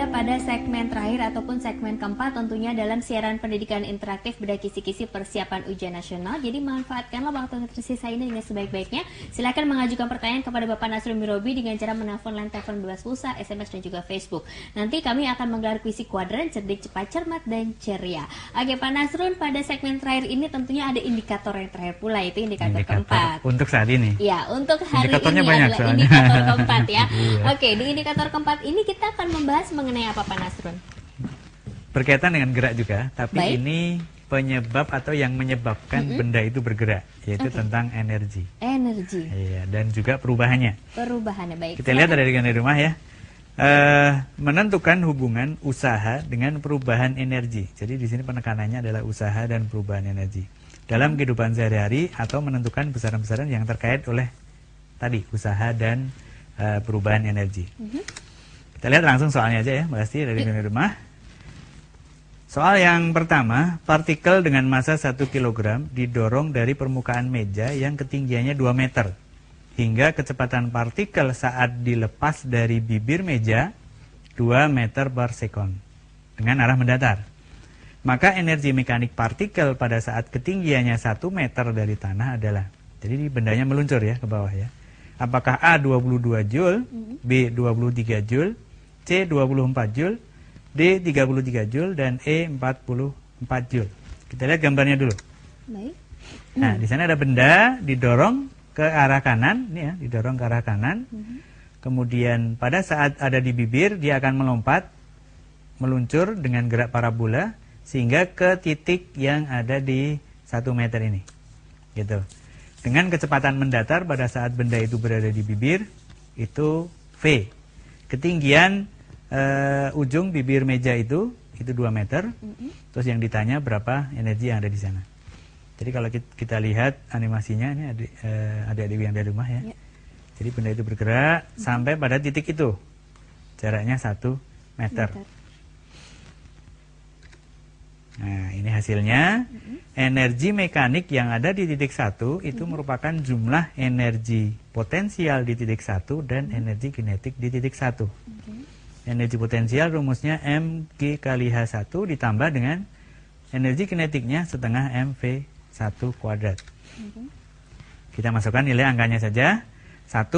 pada segmen terakhir ataupun segmen keempat tentunya dalam siaran pendidikan interaktif Bedah Kisi-Kisi Persiapan Ujian Nasional. Jadi manfaatkanlah waktu yang tersisa ini dengan sebaik-baiknya. Silakan mengajukan pertanyaan kepada Bapak Nasrun Mirobi dengan cara menelpon line telepon 12 pulsa, SMS dan juga Facebook. Nanti kami akan menggelar kuisi kuadran cerdik, cepat, cermat dan ceria. Oke Pak Nasrun, pada segmen terakhir ini tentunya ada indikator yang terakhir pula, itu indikator keempat. Untuk saat ini. Ya, untuk hari ini banyak, adalah indikator keempat ya. Oke, di indikator keempat ini kita akan membahas mengenai apa Pak Nasrun? Berkaitan dengan gerak juga, tapi ini penyebab atau yang menyebabkan benda itu bergerak, yaitu tentang energi. Energi. Iya, dan juga perubahannya. Perubahannya, baik. Kita lihat ada di rumah ya. Menentukan hubungan usaha dengan perubahan energi. Jadi di sini penekanannya adalah usaha dan perubahan energi dalam kehidupan sehari-hari atau menentukan besaran-besaran yang terkait oleh tadi usaha dan perubahan energi. Kita lihat langsung soalnya aja ya, Mbak Asti dari rumah. Soal yang pertama, partikel dengan massa 1 kg didorong dari permukaan meja yang ketinggiannya 2 meter. Hingga kecepatan partikel saat dilepas dari bibir meja 2 meter per sekon dengan arah mendatar. Maka energi mekanik partikel pada saat ketinggiannya 1 meter dari tanah adalah, jadi bendanya meluncur ya ke bawah ya. Apakah A 22 Joule, B 23 Joule, C 24 Joule, D 33 Joule, dan E 44 Joule. Kita lihat gambarnya dulu. Baik. Nah, di sana ada benda didorong ke arah kanan, ini ya, didorong ke arah kanan. Kemudian pada saat ada di bibir, dia akan melompat, meluncur dengan gerak parabola sehingga ke titik yang ada di 1 meter ini. Gitu. Dengan kecepatan mendatar pada saat benda itu berada di bibir, itu V. Ketinggian ujung bibir meja itu 2 meter. Terus yang ditanya berapa energi yang ada di sana. Jadi kalau kita lihat animasinya, ini adik-adik yang dari rumah ya. Jadi benda itu bergerak sampai pada titik itu. Jaraknya 1 meter. Nah, ini hasilnya. Energi mekanik yang ada di titik 1 itu merupakan jumlah energi potensial di titik 1 dan energi kinetik di titik 1. Energi potensial rumusnya mg kali H1 ditambah dengan energi kinetiknya setengah mv1 kuadrat. Kita masukkan nilai angkanya saja. 1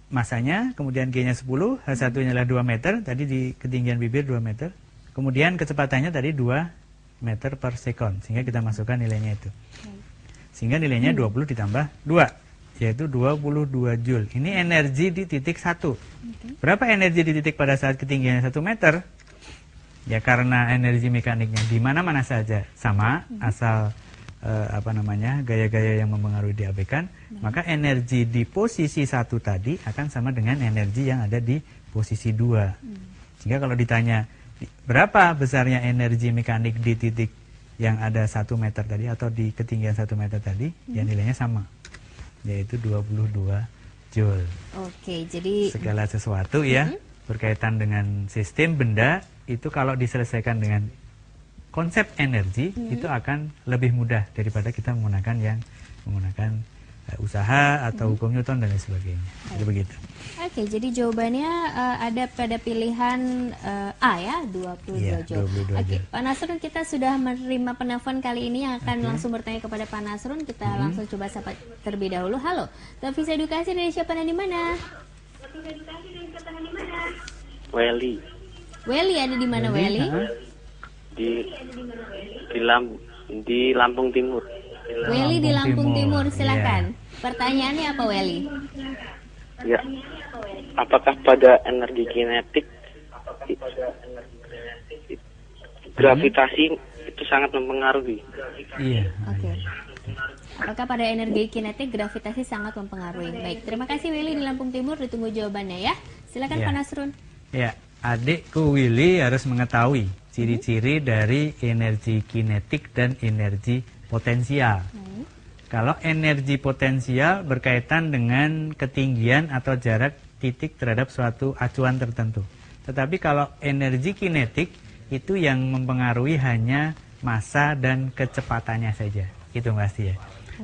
masanya, kemudian G-nya 10, H1-nya adalah 2 meter, tadi di ketinggian bibir 2 meter. Kemudian kecepatannya tadi 2 meter per sekon, sehingga kita masukkan nilainya itu. Sehingga nilainya 20 ditambah 2. Yaitu 22 Joule. Ini energi di titik 1. Berapa energi di titik pada saat ketinggiannya 1 meter? Ya karena energi mekaniknya di mana-mana saja sama, asal gaya-gaya yang mempengaruhi diabaikan, maka energi di posisi 1 tadi akan sama dengan energi yang ada di posisi 2. Sehingga kalau ditanya berapa besarnya energi mekanik di titik yang ada 1 meter tadi atau di ketinggian 1 meter tadi, ya nilainya sama. Yaitu 22 Joule. Oke, jadi segala sesuatu ya berkaitan dengan sistem benda itu kalau diselesaikan dengan konsep energi itu akan lebih mudah daripada kita menggunakan usaha atau hukum Newton dan lain sebagainya. Jadi begitu. Oke, jadi jawabannya ada pada pilihan A ya, 22 Joule. Oke, Pak Nasrun, kita sudah menerima penelpon kali ini yang akan langsung bertanya kepada Pak Nasrun. Kita langsung coba sapa terlebih dahulu. Halo, Televisi Edukasi dari siapa dan di mana? Welly. Welly ada di mana Welly? Di Lampung Timur. Welly di Lampung Timur, silakan. Pertanyaannya apa Welly? Ya, apakah pada energi kinetik gravitasi itu sangat mempengaruhi? Iya. Oke. Apakah pada energi kinetik gravitasi sangat mempengaruhi? Baik, terima kasih Welly di Lampung Timur, ditunggu jawabannya ya. Silakan Pak Nasrun. Ya, adikku Willy harus mengetahui ciri-ciri dari energi kinetik dan energi potensial. Kalau energi potensial berkaitan dengan ketinggian atau jarak titik terhadap suatu acuan tertentu. Tetapi kalau energi kinetik itu yang mempengaruhi hanya massa dan kecepatannya saja. Itu pasti ya.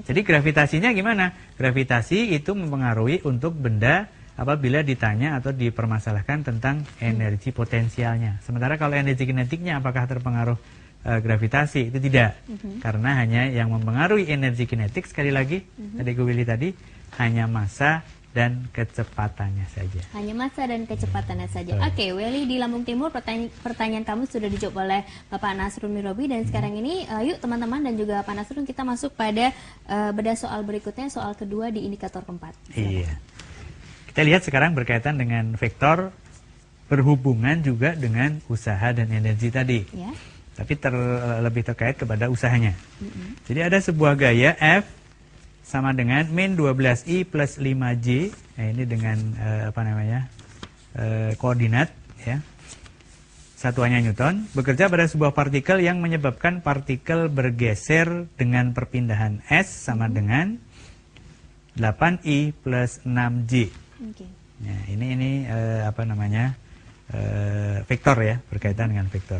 Jadi gravitasinya gimana? Gravitasi itu mempengaruhi untuk benda apabila ditanya atau dipermasalahkan tentang energi potensialnya. Sementara kalau energi kinetiknya apakah terpengaruh gravitasi, itu tidak. Karena hanya yang mempengaruhi energi kinetik, sekali lagi, adikku Willy tadi, hanya massa dan kecepatannya saja. Hanya massa dan kecepatannya saja. Oke, Welly di Lampung Timur, pertanyaan kamu sudah dijawab oleh Bapak Nasrun Mirobi. Dan sekarang ini, yuk teman-teman dan juga Pak Nasrun, kita masuk pada bedah soal berikutnya, soal kedua di indikator keempat. Iya. Kita lihat sekarang berkaitan dengan vektor, berhubungan juga dengan usaha dan energi tadi. Ya. Tapi lebih terkait kepada usahanya. Jadi ada sebuah gaya F sama dengan min 12I plus 5J. Nah, ini dengan koordinat, ya. Satuannya Newton, bekerja pada sebuah partikel yang menyebabkan partikel bergeser dengan perpindahan S sama dengan 8I plus 6J. Nah, ini vektor, ya, berkaitan dengan vektor.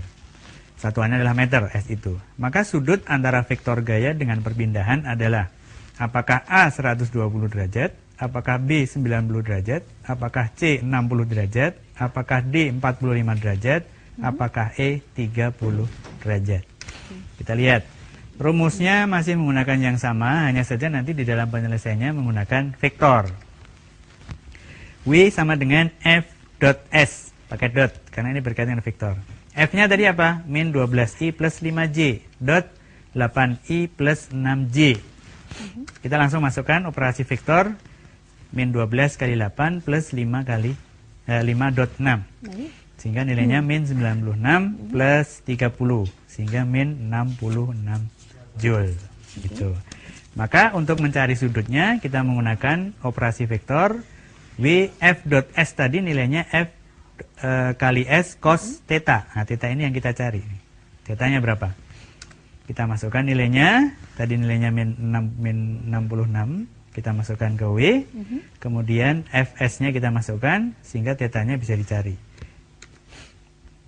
Satuannya adalah meter, S itu. Maka sudut antara vektor gaya dengan perpindahan adalah apakah A 120 derajat, apakah B 90 derajat, apakah C 60 derajat, apakah D 45 derajat, apakah E 30 derajat. Kita lihat. Rumusnya masih menggunakan yang sama, hanya saja nanti di dalam penyelesaiannya menggunakan vektor. W sama dengan F dot S, pakai dot, karena ini berkaitan dengan vektor. F-nya tadi apa? Min 12I plus 5J, dot 8I plus 6J. Kita langsung masukkan operasi vektor, min 12 kali 8 plus 5 kali 5.6. Sehingga nilainya min 96 plus 30, sehingga min 66 Joule. Gitu. Maka untuk mencari sudutnya kita menggunakan operasi vektor W F dot S tadi nilainya F kali S cos theta. Nah, theta ini yang kita cari. Thetanya berapa? Kita masukkan nilainya, tadi nilainya min 66, kita masukkan ke W, kemudian Fs-nya kita masukkan, sehingga thetanya bisa dicari.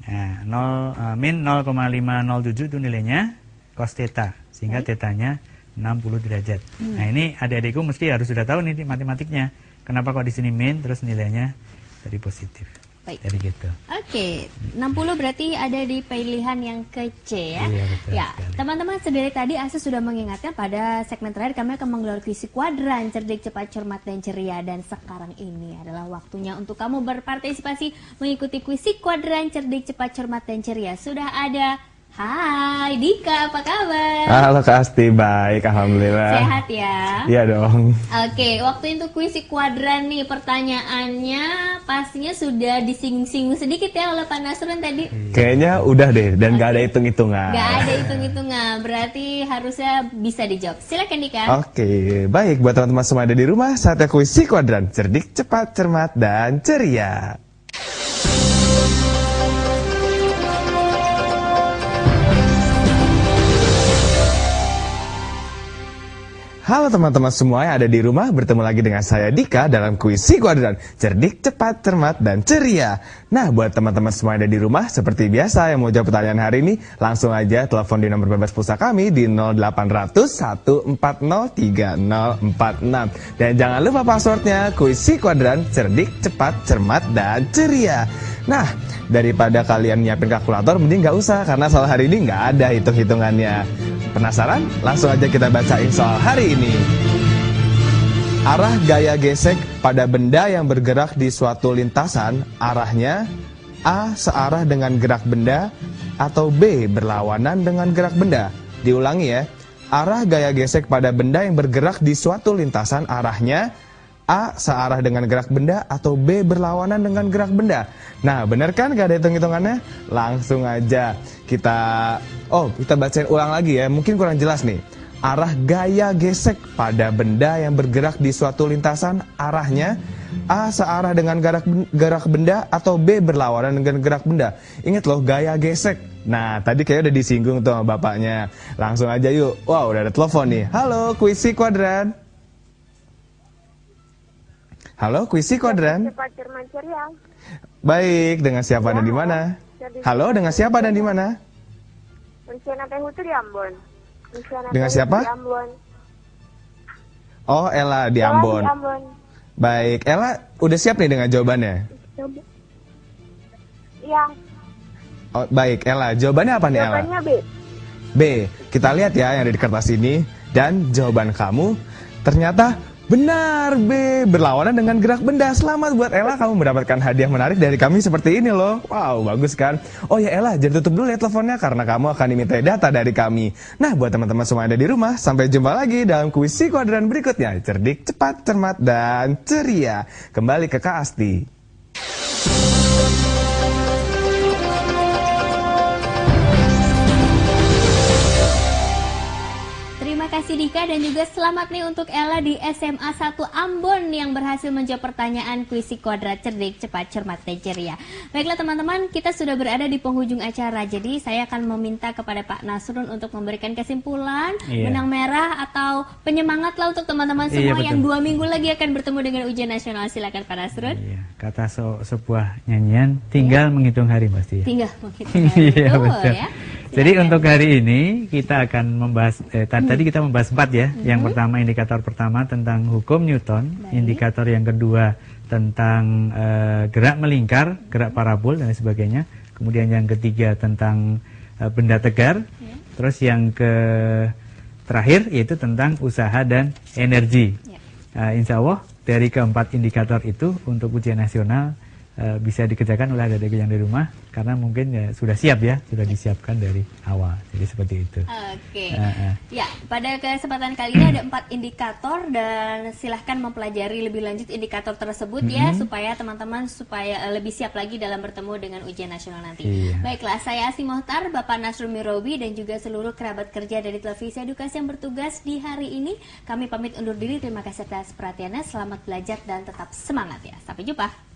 Nah, min 0,507 itu nilainya cos theta, sehingga thetanya 60 derajat. Nah, ini adik-adikku mesti harus sudah tahu nih matematiknya. Kenapa kok di sini min, terus nilainya tadi positif. Baik. Jadi gitu. Oke, 60 berarti ada di pilihan yang ke C, ya. Iya, betul Ya, sekali. teman-teman, sedari tadi Asa sudah mengingatkan pada segmen terakhir kami akan menggelar kuisi kuadran cerdik, cepat, cermat, dan ceria. Dan sekarang ini adalah waktunya untuk kamu berpartisipasi mengikuti kuisi kuadran cerdik, cepat, cermat, dan ceria. Sudah ada. Hai Dika, apa kabar? Halo Kak Asti, baik, alhamdulillah. Sehat ya? Iya dong. Oke, waktu itu kuisi kuadran nih, pertanyaannya pastinya sudah disinggung-singgung sedikit ya oleh Pak Nasrun tadi. Kayaknya udah deh, dan gak ada hitung-hitungan. Gak ada hitung-hitungan, berarti harusnya bisa dijawab. Silakan Dika. Oke, baik buat teman-teman semua ada di rumah, saatnya kuisi kuadran cerdik, cepat, cermat, dan ceria. Halo teman-teman semua yang ada di rumah, bertemu lagi dengan saya Dika dalam kuisi kuadran cerdik, cepat, cermat, dan ceria. Nah, buat teman-teman semua yang ada di rumah, seperti biasa yang mau jawab pertanyaan hari ini, langsung aja telepon di nomor bebas pulsa kami di 0800 140 3046. Dan jangan lupa passwordnya kuisi kuadran cerdik, cepat, cermat, dan ceria. Nah, daripada kalian nyiapin kalkulator, mending nggak usah, karena soal hari ini nggak ada hitung-hitungannya. Penasaran? Langsung aja kita bacain soal hari ini. Arah gaya gesek pada benda yang bergerak di suatu lintasan, arahnya A searah dengan gerak benda atau B berlawanan dengan gerak benda. Diulangi ya. Arah gaya gesek pada benda yang bergerak di suatu lintasan, arahnya A searah dengan gerak benda atau B berlawanan dengan gerak benda. Nah, benar kan gak ada hitung-hitungannya? Langsung aja kita bacain ulang lagi ya. Mungkin kurang jelas nih. Arah gaya gesek pada benda yang bergerak di suatu lintasan, arahnya A searah dengan gerak benda atau B berlawanan dengan gerak benda. Ingat loh, gaya gesek. Nah, tadi kayaknya udah disinggung tuh sama bapaknya. Langsung aja yuk. Wow, udah ada telepon nih. Halo, kuisi kuadran. Halo, kuisi kuadran. Cepat, cermat, ceria. Baik, dengan siapa dan di mana? Halo, dengan siapa dan di mana? Luciana Tehutu di Ambon. Dengan siapa? Di Ambon. Oh, Ella di Ella Ambon. di Ambon. Baik, Ella udah siap nih dengan jawabannya? Iya. Oh, baik, Ella, jawabannya apa nih Ella? Jawabannya B. B, kita lihat ya yang ada di kertas ini. Dan jawaban kamu ternyata benar, B. Berlawanan dengan gerak benda. Selamat buat Ella, kamu mendapatkan hadiah menarik dari kami seperti ini loh. Wow, bagus kan? Oh ya Ella, jangan tutup dulu ya teleponnya karena kamu akan diminta data dari kami. Nah, buat teman-teman semua yang ada di rumah, sampai jumpa lagi dalam kuis psikodraan berikutnya. Cerdik, cepat, cermat, dan ceria. Kembali ke Kak Asti. Terima kasih Dika dan juga selamat nih untuk Ella di SMA 1 Ambon yang berhasil menjawab pertanyaan kuis kuadrat cerdik, cepat, cermat, dan ceria. Baiklah teman-teman, kita sudah berada di penghujung acara. Jadi saya akan meminta kepada Pak Nasrun untuk memberikan kesimpulan, benang merah atau penyemangat lah untuk teman-teman semua yang 2 minggu lagi akan bertemu dengan ujian nasional. Silakan Pak Nasrun. Iya, kata sebuah nyanyian, tinggal menghitung hari pasti ya. Tinggal menghitung hari. Iya, betul. Ya. Jadi untuk hari ini kita akan membahas tadi kita membahas 4 ya. Yang pertama, indikator pertama tentang hukum Newton, indikator yang kedua tentang gerak melingkar, gerak parabol dan sebagainya. Kemudian yang ketiga tentang benda tegar. Terus yang terakhir yaitu tentang usaha dan energi. Insya Allah dari keempat indikator itu untuk ujian nasional bisa dikerjakan oleh adik-adik yang di rumah karena mungkin ya sudah siap ya, sudah disiapkan dari awal. Jadi seperti itu. Oke. Ya, pada kesempatan kali ini ada 4 indikator dan silahkan mempelajari lebih lanjut indikator tersebut ya supaya teman-teman lebih siap lagi dalam bertemu dengan ujian nasional nanti. Baiklah, saya Asi Mohtar, Bapak Nasrul Mirobi dan juga seluruh kerabat kerja dari Televisi Edukasi yang bertugas di hari ini. Kami pamit undur diri. Terima kasih atas perhatiannya. Selamat belajar dan tetap semangat ya. Sampai jumpa.